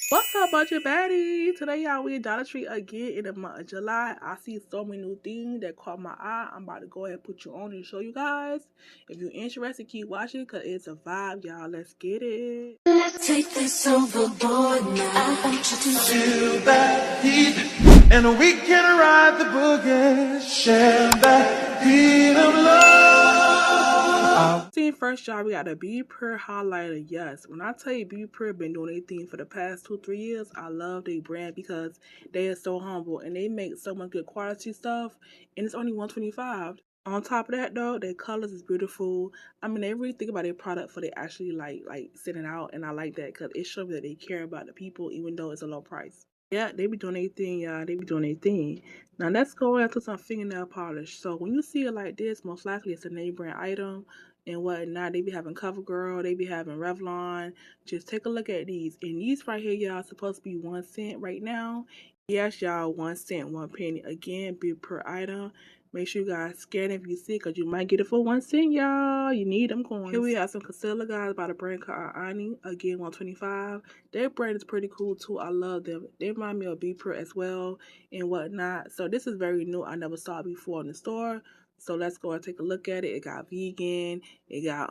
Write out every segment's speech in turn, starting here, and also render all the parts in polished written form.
What's up, budget baddie? Today, y'all, we at Dollar Tree again in the month of July. I see so many new things that caught my eye. I'm about to go ahead and put you on and show you guys. If you're interested, keep watching because it's a vibe, y'all. Let's get it. Take this overboard now. I want you to Feel that heat, and we can ride the boogie. Share that heat of love. See, first, y'all, we got the Be Pure highlighter. Yes, when I tell you Be Pure been doing anything for the past 2-3 years, I love their brand because they are so humble and they make so much good quality stuff, and it's only $125. On top of that, though, their colors is beautiful. I mean, they really think about their product for they actually like sending out, and I like that because it shows that they care about the people, even though it's a low price. Yeah, they be doing their thing, y'all. They be doing their thing. Now let's go into some fingernail polish. So when you see it like this, most likely it's a name brand item and whatnot. They be having CoverGirl, they be having Revlon. Just take a look at these. And these right here, y'all, supposed to be 1 cent right now. Yes, y'all, 1 cent, 1 penny. Again, be per item. Make sure you guys scan it if you see it, because you might get it for 1 cent, y'all. You need them coins. Here we have some concealer, guys, by the brand called Ani. Again, 125. Their brand is pretty cool, too. I love them. They remind me of Be Pure as well and whatnot. So this is very new. I never saw it before in the store. So let's go and take a look at it. It got vegan. It got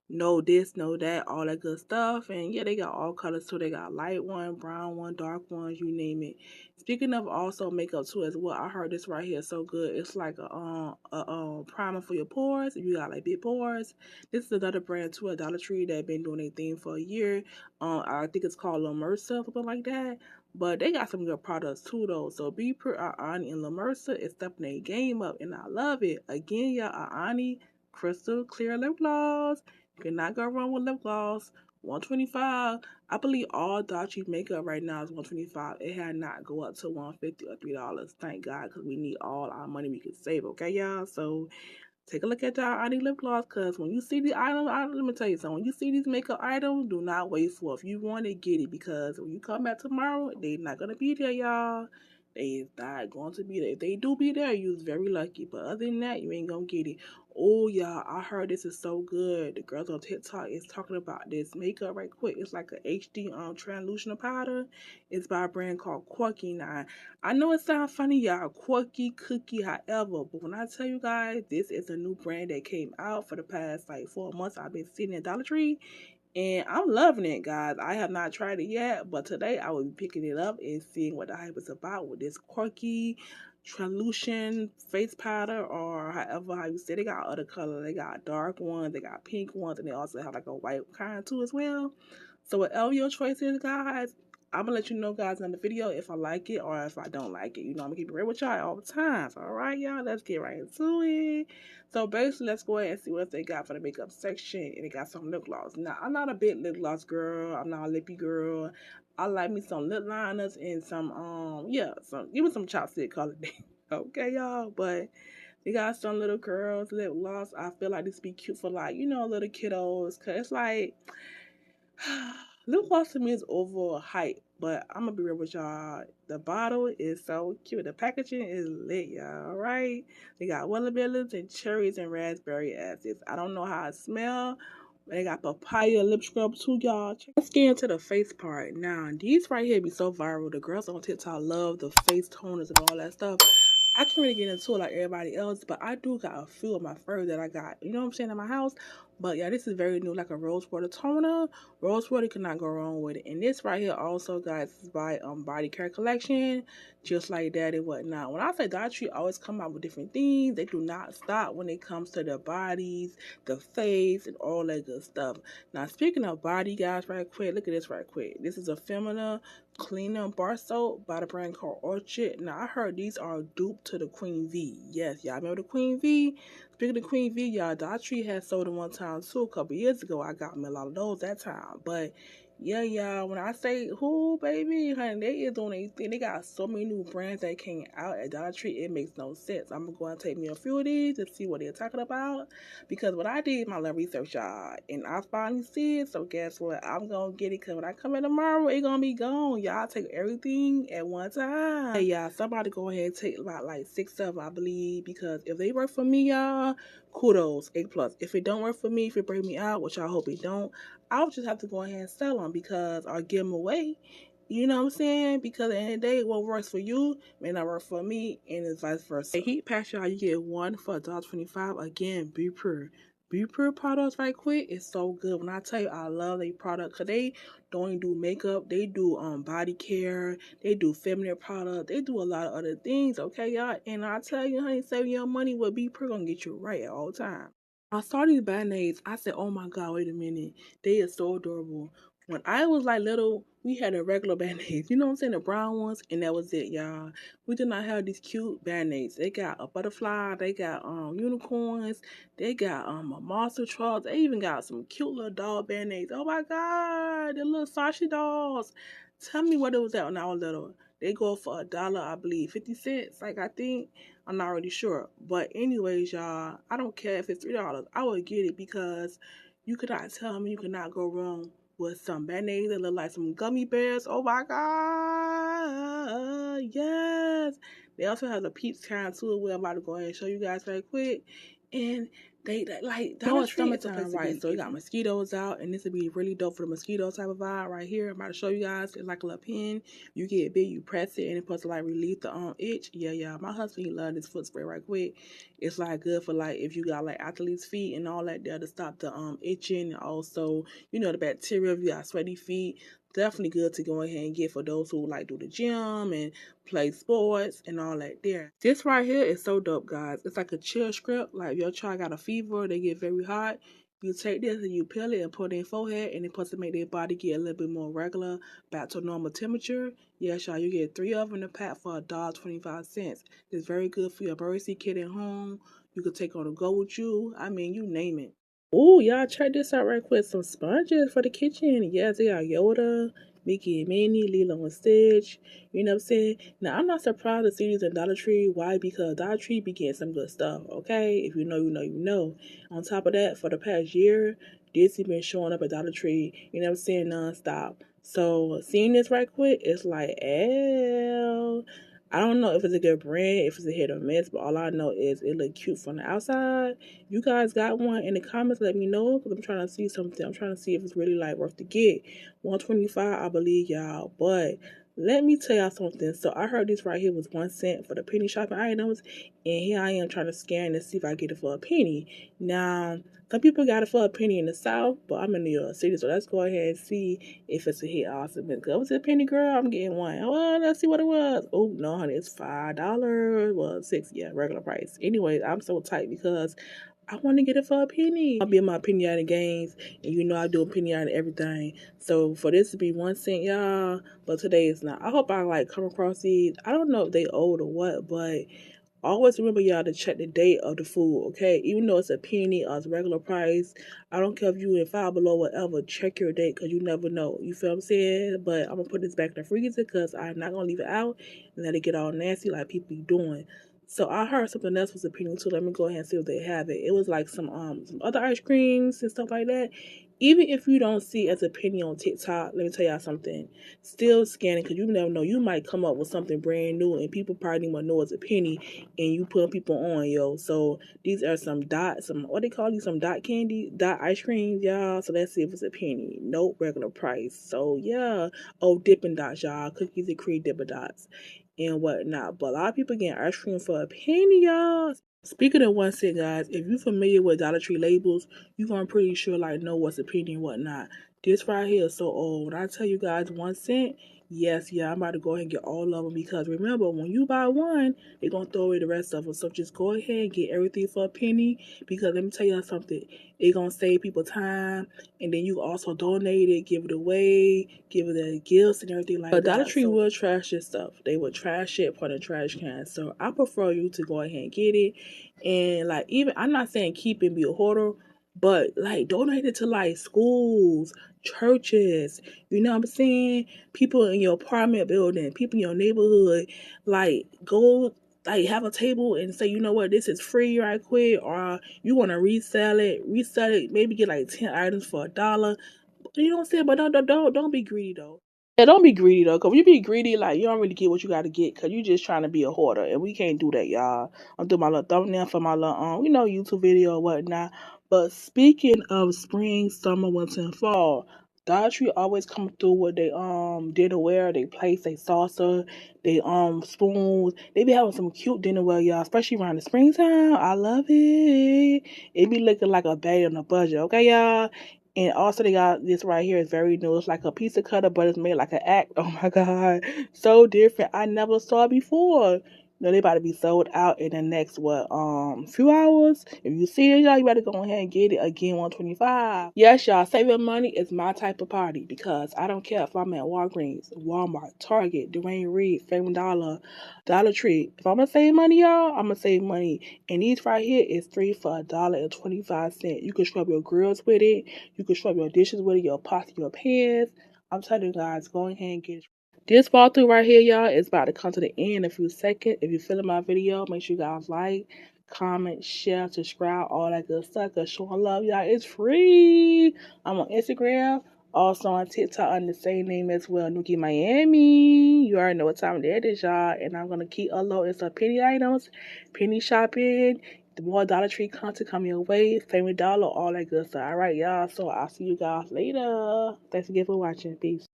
no this, no that, all that good stuff. And yeah, they got all colors too. They got light one, brown one, dark ones, you name it. Speaking of also makeup too as well, I heard this right here is so good. It's like a primer for your pores. If you got like big pores, this is another brand too at Dollar Tree that been doing their thing for a year. I think it's called La Mercer or something like that. But they got some good products too though. So Be Pure, Arani, and La Mercer is stepping their game up, and I love it. Again, y'all, Arani crystal clear lip gloss. You cannot go wrong with lip gloss. 125. I believe all Dollar Tree makeup right now is 125. It had not go up to 150 or $3. Thank God, because we need all our money we can save. Okay, y'all. So take a look at y'all ID lip gloss, because when you see the item, let me tell you something. When you see these makeup items, do not wait for it. If you want it, get it, because when you come back tomorrow, they're not gonna be there, y'all. They not going to be there. If they do be there, you're very lucky. But other than that, you ain't gonna get it. Oh, y'all, I heard this is so good. The girls on TikTok is talking about this makeup right quick. It's like a HD translucent powder. It's by a brand called Quirky. Now, I know it sounds funny, y'all. Quirky, cookie, however. But when I tell you guys, this is a new brand that came out for the past like 4 months. I've been sitting at Dollar Tree. And I'm loving it, guys. I have not tried it yet, but today I will be picking it up and seeing what the hype is about with this quirky, translucent face powder, or however how you say. They got other colors. They got dark ones, they got pink ones, and they also have like a white kind too as well. So whatever your choice is, guys, I'm gonna let you know, guys, in the video if I like it or if I don't like it. You know, I'm gonna keep it real with y'all all the time. So, all right, y'all, let's get right into it. So basically, let's go ahead and see what they got for the makeup section. And they got some lip gloss. Now, I'm not a big lip gloss girl. I'm not a lippy girl. I like me some lip liners and some give me some chapstick color. Okay, y'all. But they got some little girls lip gloss. I feel like this be cute for like, little kiddos. Cause it's like lip gloss to me is overhyped, but I'm gonna be real with y'all. The bottle is so cute. The packaging is lit, y'all. All right, they got watermelons and cherries and raspberry acids. I don't know how it smell. They got papaya lip scrub too, y'all. Let's get into the face part. Now, these right here be so viral. The girls on TikTok love the face toners and all that stuff. I can't really get into it like everybody else, but I do got a few of my fur that I got, you know what I'm saying, in my house. But yeah, this is very new, like a rose water toner. Rose water cannot go wrong with it. And this right here also, guys, is by Body Care Collection, just like that and whatnot. When I say Dollar Tree always come out with different things, they do not stop when it comes to their bodies, the face, and all that good stuff. Now, speaking of body, guys, right quick, look at this right quick. This is a Femina cleaner bar soap by the brand called Orchid. Now, I heard these are dupe to the Queen V. Yes, y'all remember the Queen V? Speaking of Queen V, y'all, Dollar Tree had sold them one time too. A couple years ago, I got me a lot of those that time. But yeah, y'all, when I say who, baby, honey, they is doing anything. They got so many new brands that came out at Dollar Tree. It makes no sense. I'm gonna go and take me a few of these to see what they're talking about. Because when I did my little research, y'all, and I finally see it, so guess what? I'm gonna get it, because when I come in tomorrow, it gonna be gone. Y'all take everything at one time. Hey, y'all, somebody go ahead and take about like 6 of them, I believe, because if they work for me, y'all, kudos, A+. If it don't work for me, if it break me out, which I hope it don't, I'll just have to go ahead and sell them because or give them away. You know what I'm saying? Because at the end of the day, what works for you may not work for me, and it's vice versa. A heat patch, y'all, you get one for $1.25. Again, Be Pure. Be Pure products right quick is so good. When I tell you I love their product, because they don't even do makeup, they do body care, they do feminine product, they do a lot of other things, okay, y'all? And I tell you, honey, saving your money with Be Pure gonna get you right at all times. I saw these band-aids. I said, oh my God, wait a minute. They are so adorable. When I was like little, we had a regular band-aids. You know what I'm saying? The brown ones, and that was it, y'all. We did not have these cute band-aids. They got a butterfly, they got unicorns, they got a monster truck, they even got some cute little doll band-aids. Oh my God, the little Sashi dolls. Tell me what it was at when I was little. They go for $1, I believe, 50 cents. Like I think I'm not really sure. But anyways, y'all, I don't care if it's $3. I would get it because you could not tell me you could not go wrong with some band-aids that look like some gummy bears. Oh my God. Yes. They also have the Peeps kind too, where I'm about to go ahead and show you guys very quick. And they like Dollar Tree is summertime, right? So you got mosquitoes out, and this would be really dope for the mosquito type of vibe right here. I'm about to show you guys. It's like a little pin. You get big, you press it, and it's supposed to like relieve the itch. Yeah. My husband, he loved this foot spray right quick. It's like good for like if you got like athlete's feet and all that there to stop the itching, and also the bacteria if you got sweaty feet. Definitely good to go ahead and get for those who like do the gym and play sports and all that there. This right here is so dope, guys. It's like a chill script. Like if your child got a fever, they get very hot. You take this and you peel it and put it in forehead, and it's supposed to make their body get a little bit more regular, back to normal temperature. Yes, y'all, you get 3 of them in a pack for $1.25. It's very good for your emergency kit at home. You could take on a go with you. I mean, you name it. Oh, y'all check this out right quick. Some sponges for the kitchen. Yes, they got Yoda, Mickey and Minnie, Lilo and Stitch. You know what I'm saying? Now, I'm not surprised to see these in Dollar Tree. Why? Because Dollar Tree be getting some good stuff, okay? If you know, you know, you know. On top of that, for the past year, Disney been showing up at Dollar Tree, you know what I'm saying, nonstop. So, seeing this right quick, it's like, ew. I don't know if it's a good brand, if it's a hit or miss, but all I know is it look cute from the outside. You guys got one in the comments, let me know, because I'm trying to see something. I'm trying to see if it's really like worth the get. 125, I believe y'all, but let me tell y'all something. So I heard this right here was 1 cent for the penny shopping items, and here I am trying to scan and see if I get it for a penny. Now, some people got it for a penny in the South, but I'm in New York City, so let's go ahead and see if it's a hit also. Because was it a penny, girl? I'm getting one. Well, let's see what it was. Oh, no, honey, it's $5. Well, 6, yeah, regular price. Anyways, I'm so tight because I want to get it for a penny. I'll be in my penny out of games, and you know I do a penny out of everything. So for this to be 1 cent, y'all, but today is not. I hope I like come across these. I don't know if they old or what, but always remember y'all to check the date of the food, okay? Even though it's a penny or it's regular price, I don't care if you in Five Below, whatever, check your date because you never know. You feel what I'm saying? But I'm going to put this back in the freezer because I'm not going to leave it out and let it get all nasty like people be doing. So I heard something else was a penny too. Let me go ahead and see if they have it. It was like some other ice creams and stuff like that. Even if you don't see it as a penny on TikTok, let me tell y'all something. Still scanning because you never know. You might come up with something brand new and people probably didn't know it's a penny and you put people on, yo. So these are some what they call these, some dot candy, dot ice creams, y'all. So let's see if it's a penny. Nope, regular price. So yeah. Oh, Dippin' Dots, y'all. Cookies and cream Dippin' Dots and whatnot. But a lot of people getting ice cream for a penny, y'all. Speaking of 1 cent, guys, if you're familiar with Dollar Tree labels, you're gonna pretty sure like know what's a penny and whatnot. This right here is so old. When I tell you guys 1 cent, yes, yeah, I'm about to go ahead and get all of them because remember, when you buy one, they're gonna throw away the rest of them. So just go ahead and get everything for a penny because let me tell you something, it's gonna save people time, and then you also donate it, give it away, give it as gifts and everything like that. But Dollar Tree will trash your stuff. They will trash it, put in a trash can. So I prefer you to go ahead and get it. And like, even I'm not saying keep and be a hoarder, but like donate it to like schools, churches, you know what I'm saying? People in your apartment building, people in your neighborhood, like go like have a table and say, you know what, this is free right quick, or you want to resell it, maybe get like 10 items for $1. You know what I'm saying? But don't be greedy though. Yeah, don't be greedy though, cause when you be greedy, like you don't really get what you gotta get, cause you just trying to be a hoarder, and we can't do that, y'all. I'm doing my little thumbnail for my little, YouTube video or whatnot. But speaking of spring, summer, winter, and fall, Dollar Tree always come through with they dinnerware, they plates, they salsa, they spoons. They be having some cute dinnerware, y'all, especially around the springtime. I love it. It be looking like a bag on a budget, okay, y'all. And also they got this right here. It's very new. It's like a pizza cutter, but it's made like an act. Oh my god, so different. I never saw it before. No, they about to be sold out in the next few hours. If you see it, y'all, you better go ahead and get it again. 125. Yes, y'all, saving money is my type of party because I don't care if I'm at Walgreens, Walmart, Target, Dwayne Reed, Family Dollar, Dollar Tree. If I'm gonna save money, y'all, I'm gonna save money. And these right here is three for $1.25. You can scrub your grills with it. You can scrub your dishes with it. Your pots, your pans. I'm telling you guys, go ahead and get it. This fall through right here, y'all, is about to come to the end in a few seconds. If you're feeling my video, make sure you guys like, comment, share, subscribe, all that good stuff. Cause showing love, y'all, it's free. I'm on Instagram, also on TikTok under the same name as well, Nuki Miami. You already know what time it is, y'all. And I'm gonna keep unloading some penny items, penny shopping. The more Dollar Tree content coming your way, Family Dollar, all that good stuff. All right, y'all. So I'll see you guys later. Thanks again for watching. Peace.